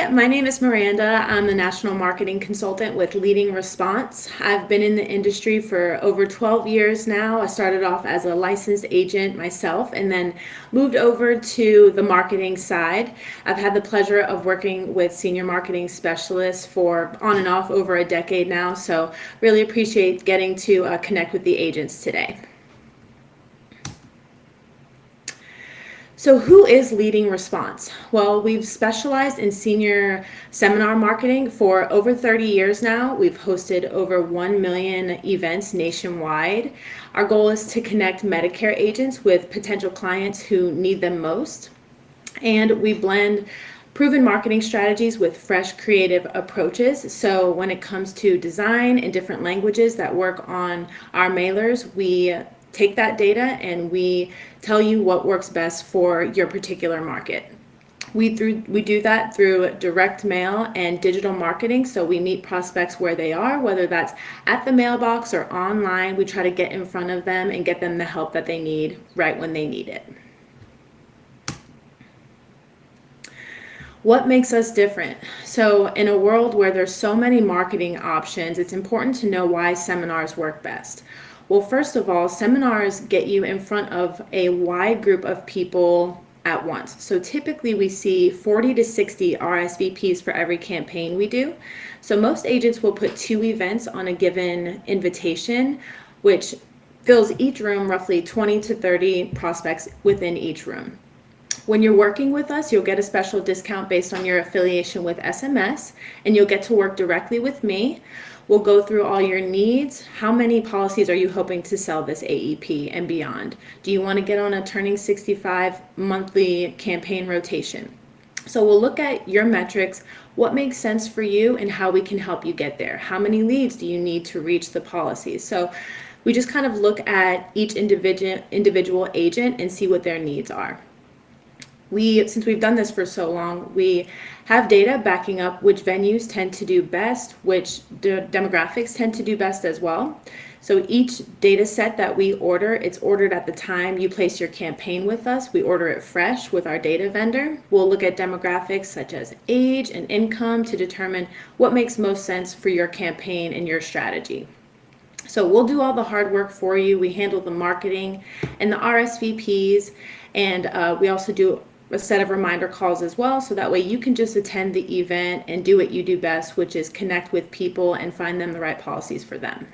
Hi, my name is Miranda. I'm the National Marketing Consultant with Leading Response. I've been in the industry for over 12 years now. I started off as a licensed agent myself and then moved over to the marketing side. I've had the pleasure of working with senior marketing specialists for on and off over a decade now, so really appreciate getting to connect with the agents today. So, who is Leading Response? Well, we've specialized in senior seminar marketing for over 30 years now. We've hosted over 1 million events nationwide. Our goal is to connect Medicare agents with potential clients who need them most. And we blend proven marketing strategies with fresh creative approaches. So when it comes to design in different languages that work on our mailers, we take that data and we tell you what works best for your particular market. We do that through direct mail and digital marketing. So we meet prospects where they are, whether that's at the mailbox or online. We try to get in front of them and get them the help that they need right when they need it. What makes us different? So in a world where there's so many marketing options, it's important to know why seminars work best. Well, first of all, seminars get you in front of a wide group of people at once. So typically we see 40 to 60 RSVPs for every campaign we do. So most agents will put 2 events on a given invitation, which fills each room roughly 20 to 30 prospects within each room. When you're working with us, you'll get a special discount based on your affiliation with SMS, and you'll get to work directly with me. We'll go through all your needs. How many policies are you hoping to sell this AEP and beyond? Do you want to get on a turning 65 monthly campaign rotation? So we'll look at your metrics, what makes sense for you, and how we can help you get there. How many leads do you need to reach the policies? So we just kind of look at each individual agent and see what their needs are. Since we've done this for so long, we have data backing up which venues tend to do best, which demographics tend to do best as well. So each data set that we order, it's ordered at the time you place your campaign with us. We order it fresh with our data vendor. We'll look at demographics such as age and income to determine what makes most sense for your campaign and your strategy. So we'll do all the hard work for you. We handle the marketing and the RSVPs, and we also do a set of reminder calls as well, so that way you can just attend the event and do what you do best, which is connect with people and find them the right policies for them.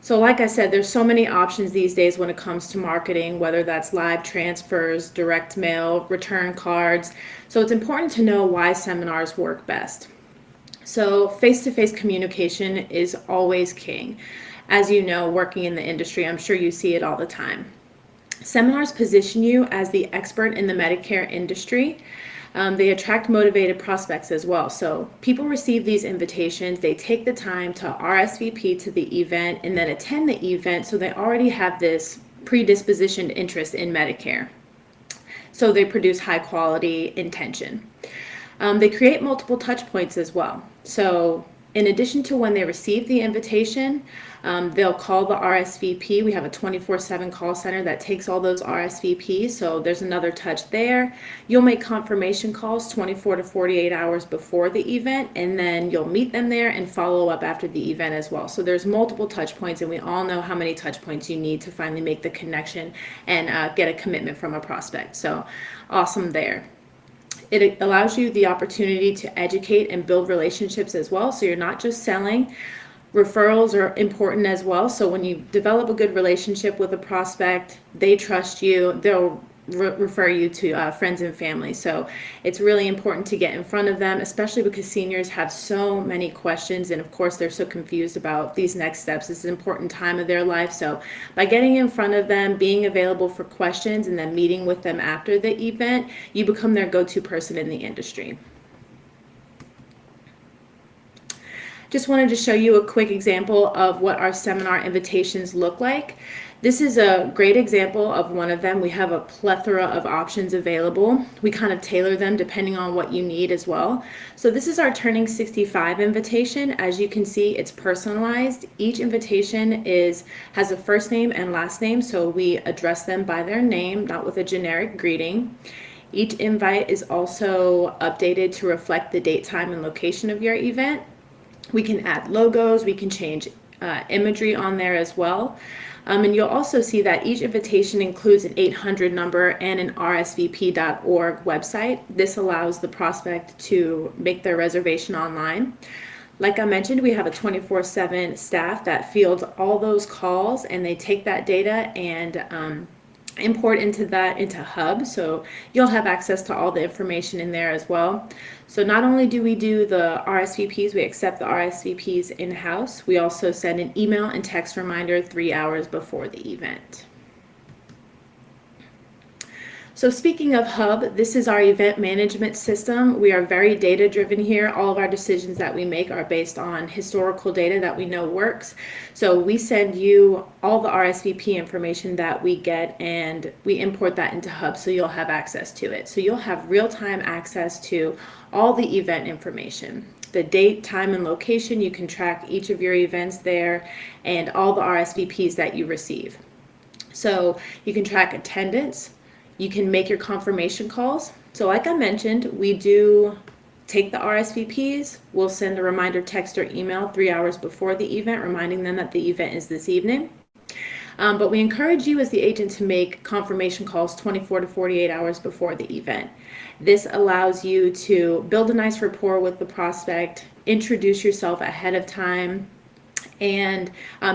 So like I said, there's so many options these days when it comes to marketing, whether that's live transfers, direct mail, return cards. So it's important to know why seminars work best. So face-to-face communication is always king. As you know, working in the industry, I'm sure you see it all the time. Seminars position you as the expert in the Medicare industry. They attract motivated prospects as well. So people receive these invitations, they take the time to RSVP to the event and then attend the event, so they already have this predispositioned interest in Medicare. So they produce high quality intention. They create multiple touch points as well. So in addition to when they receive the invitation, they'll call the RSVP. We have a 24/7 call center that takes all those RSVPs, so there's another touch there. You'll make confirmation calls 24 to 48 hours before the event, and then you'll meet them there and follow up after the event as well. So there's multiple touch points, and we all know how many touch points you need to finally make the connection and get a commitment from a prospect. So awesome there. It allows you the opportunity to educate and build relationships as well. So you're not just selling. Referrals are important as well. So when you develop a good relationship with a prospect, they trust you, they'll refer you to friends and family. So it's really important to get in front of them, especially because seniors have so many questions, and of course they're so confused about these next steps. It's an important time of their life. So by getting in front of them, being available for questions, and then meeting with them after the event, you become their go-to person in the industry. Just wanted to show you a quick example of what our seminar invitations look like. This is a great example of one of them. We have a plethora of options available. We kind of tailor them depending on what you need as well. So this is our Turning 65 invitation. As you can see, it's personalized. Each invitation has a first name and last name, so we address them by their name, not with a generic greeting. Each invite is also updated to reflect the date, time, and location of your event. We can add logos, we can change imagery on there as well. And you'll also see that each invitation includes an 800 number and an rsvp.org website. This allows the prospect to make their reservation online. Like I mentioned, we have a 24/7 staff that fields all those calls, and they take that data and import into Hub, so you'll have access to all the information in there as well. So not only do we do the RSVPs, we accept the RSVPs in-house, we also send an email and text reminder 3 hours before the event. So speaking of Hub, this is our event management system. We are very data driven here. All of our decisions that we make are based on historical data that we know works. So we send you all the RSVP information that we get and we import that into Hub so you'll have access to it. So you'll have real-time access to all the event information. The date, time, and location, you can track each of your events there and all the RSVPs that you receive. So you can track attendance. You can make your confirmation calls. So like I mentioned, we do take the RSVPs. We'll send a reminder text or email 3 hours before the event, reminding them that the event is this evening. But we encourage you as the agent to make confirmation calls 24 to 48 hours before the event. This allows you to build a nice rapport with the prospect, introduce yourself ahead of time, and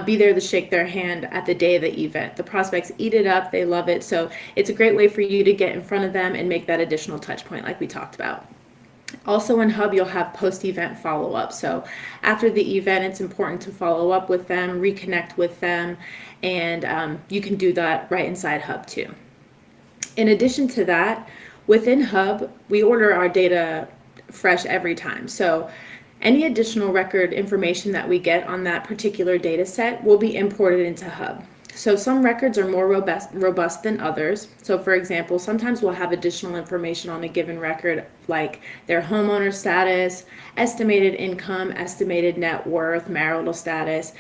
be there to shake their hand at the day of the event. The prospects eat it up, they love it, so it's a great way for you to get in front of them and make that additional touch point like we talked about. Also in Hub, you'll have post-event follow-up. So after the event, it's important to follow up with them, reconnect with them, and you can do that right inside Hub too. In addition to that, within Hub, we order our data fresh every time. So any additional record information that we get on that particular data set will be imported into Hub. So some records are more robust than others. So for example, sometimes we'll have additional information on a given record like their homeowner status, estimated income, estimated net worth, marital status.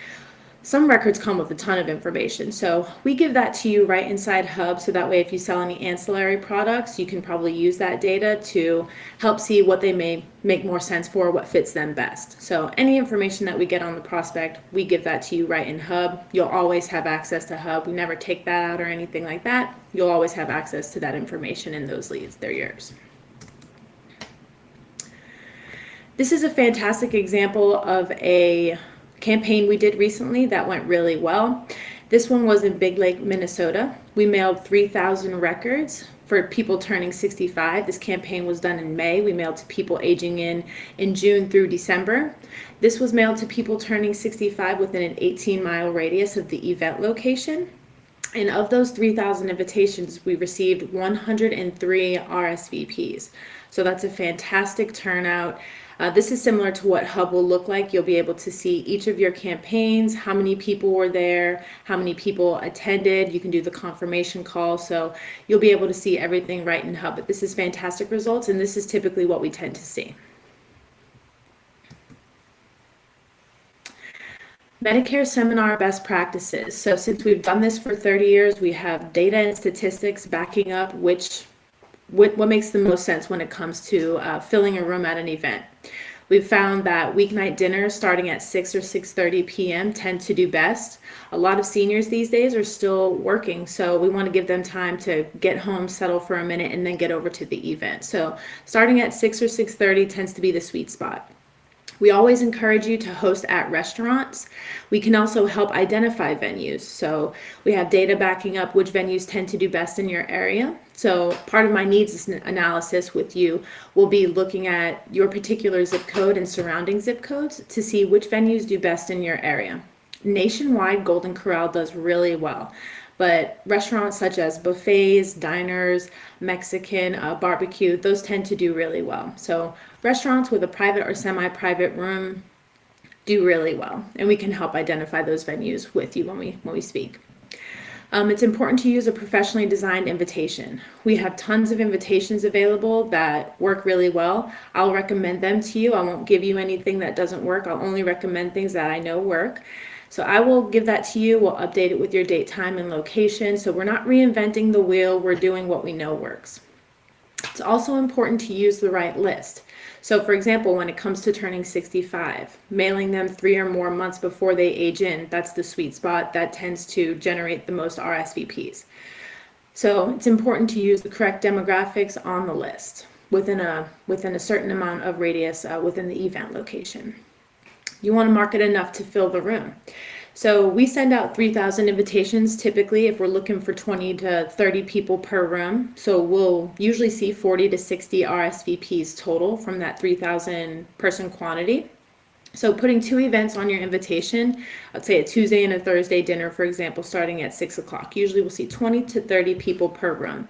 Some records come with a ton of information. So we give that to you right inside Hub, so that way if you sell any ancillary products, you can probably use that data to help see what they may make more sense for, what fits them best. So any information that we get on the prospect, we give that to you right in Hub. You'll always have access to Hub. We never take that out or anything like that. You'll always have access to that information in those leads. They're yours. This is a fantastic example of a campaign we did recently that went really well. This one was in Big Lake, Minnesota. We mailed 3,000 records for people turning 65. This campaign was done in May. We mailed to people aging in June through December. This was mailed to people turning 65 within an 18-mile radius of the event location. And of those 3,000 invitations, we received 103 RSVPs. So that's a fantastic turnout. This is similar to what Hub will look like. You'll be able to see each of your campaigns, how many people were there, how many people attended. You can do the confirmation call. So you'll be able to see everything right in Hub. But this is fantastic results, and this is typically what we tend to see. Medicare seminar best practices. So since we've done this for 30 years, we have data and statistics backing up what makes the most sense when it comes to filling a room at an event. We've found that weeknight dinners starting at 6 or 6:30 p.m. tend to do best. A lot of seniors these days are still working, so we want to give them time to get home, settle for a minute, and then get over to the event. So starting at 6 or 6:30 tends to be the sweet spot. We always encourage you to host at restaurants. We can also help identify venues. So we have data backing up which venues tend to do best in your area. So part of my needs analysis with you will be looking at your particular zip code and surrounding zip codes to see which venues do best in your area. Nationwide, Golden Corral does really well. But restaurants such as buffets, diners, Mexican, barbecue, those tend to do really well. So restaurants with a private or semi-private room do really well. And we can help identify those venues with you when we speak. It's important to use a professionally designed invitation. We have tons of invitations available that work really well. I'll recommend them to you. I won't give you anything that doesn't work. I'll only recommend things that I know work. So I will give that to you. We'll update it with your date, time, and location. So we're not reinventing the wheel. We're doing what we know works. It's also important to use the right list. So, for example, when it comes to turning 65, mailing them 3 or more months before they age in, that's the sweet spot that tends to generate the most RSVPs. So, it's important to use the correct demographics on the list within a certain amount of radius within the event location. You want to market enough to fill the room. So we send out 3,000 invitations typically if we're looking for 20 to 30 people per room. So we'll usually see 40 to 60 RSVPs total from that 3,000 person quantity. So putting 2 events on your invitation, I'd say a Tuesday and a Thursday dinner, for example, starting at 6 o'clock. Usually we'll see 20 to 30 people per room.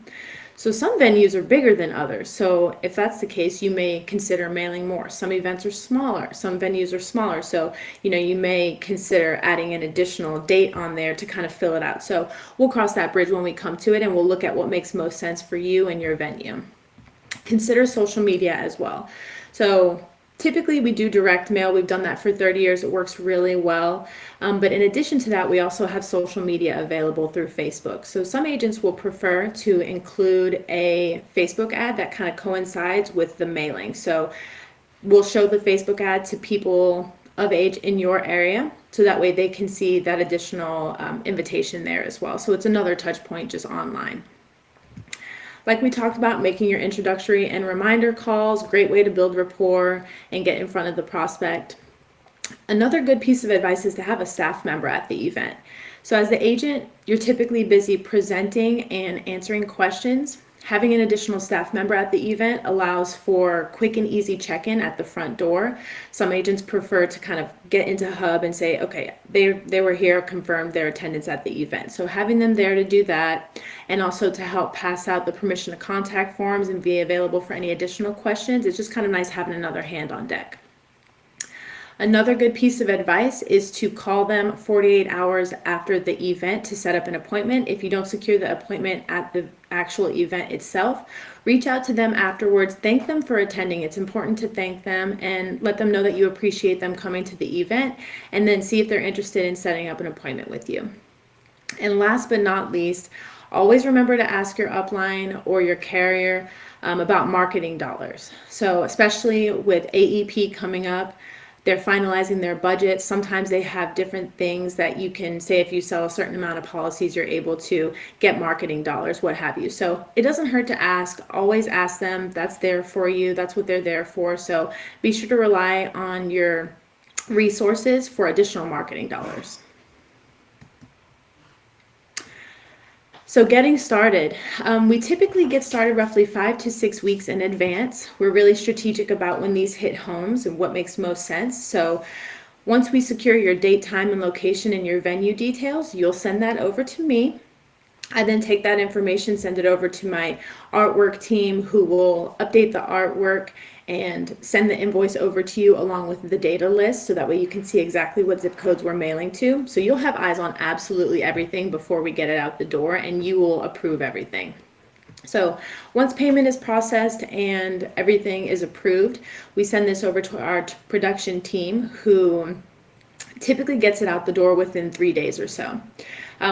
So some venues are bigger than others. So if that's the case, you may consider mailing more. Some events are smaller. Some venues are smaller. So, you may consider adding an additional date on there to kind of fill it out. So we'll cross that bridge when we come to it, and we'll look at what makes most sense for you and your venue. Consider social media as well. So typically we do direct mail. We've done that for 30 years. It works really well. But in addition to that, we also have social media available through Facebook. So some agents will prefer to include a Facebook ad that kind of coincides with the mailing. So we'll show the Facebook ad to people of age in your area, so that way they can see that additional invitation there as well. So it's another touch point just online. Like we talked about, making your introductory and reminder calls, great way to build rapport and get in front of the prospect. Another good piece of advice is to have a staff member at the event. So as the agent, you're typically busy presenting and answering questions. Having an additional staff member at the event allows for quick and easy check-in at the front door. Some agents prefer to kind of get into Hub and say, okay, they were here, confirmed their attendance at the event. So having them there to do that, and also to help pass out the permission to contact forms and be available for any additional questions, it's just kind of nice having another hand on deck. Another good piece of advice is to call them 48 hours after the event to set up an appointment. If you don't secure the appointment at the actual event itself, reach out to them afterwards. Thank them for attending. It's important to thank them and let them know that you appreciate them coming to the event, and then see if they're interested in setting up an appointment with you. And last but not least, always remember to ask your upline or your carrier about marketing dollars. So especially with AEP coming up, they're finalizing their budget. Sometimes they have different things that you can say, if you sell a certain amount of policies, you're able to get marketing dollars, what have you. So it doesn't hurt to ask. Always ask them. That's there for you. That's what they're there for. So be sure to rely on your resources for additional marketing dollars. So getting started, we typically get started roughly 5 to 6 weeks in advance. We're really strategic about when these hit homes and what makes most sense. So once we secure your date, time, and location and your venue details, you'll send that over to me. I then take that information, send it over to my artwork team, who will update the artwork and send the invoice over to you along with the data list, so that way you can see exactly what zip codes we're mailing to. So you'll have eyes on absolutely everything before we get it out the door, and you will approve everything. So once payment is processed and everything is approved, we send this over to our production team, who typically gets it out the door within 3 days or so.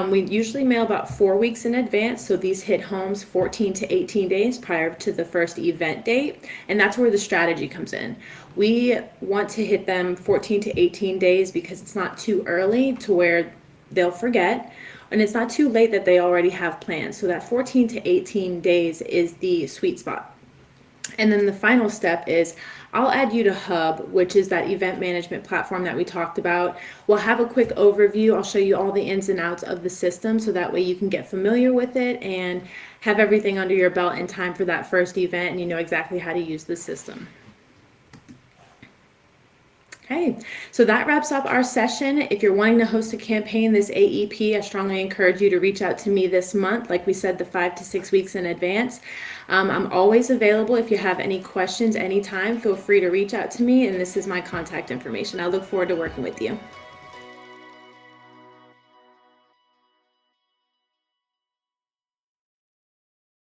We usually mail about 4 weeks in advance, so these hit homes 14 to 18 days prior to the first event date, and that's where the strategy comes in. We want to hit them 14 to 18 days because it's not too early to where they'll forget, and it's not too late that they already have plans. So that 14 to 18 days is the sweet spot. And then the final step is I'll add you to Hub, which is that event management platform that we talked about. We'll have a quick overview. I'll show you all the ins and outs of the system, so that way you can get familiar with it and have everything under your belt in time for that first event, and you know exactly how to use the system. Okay, so that wraps up our session. If you're wanting to host a campaign this AEP, I strongly encourage you to reach out to me this month. Like we said, the 5 to 6 weeks in advance. I'm always available. If you have any questions anytime, feel free to reach out to me, and this is my contact information. I look forward to working with you.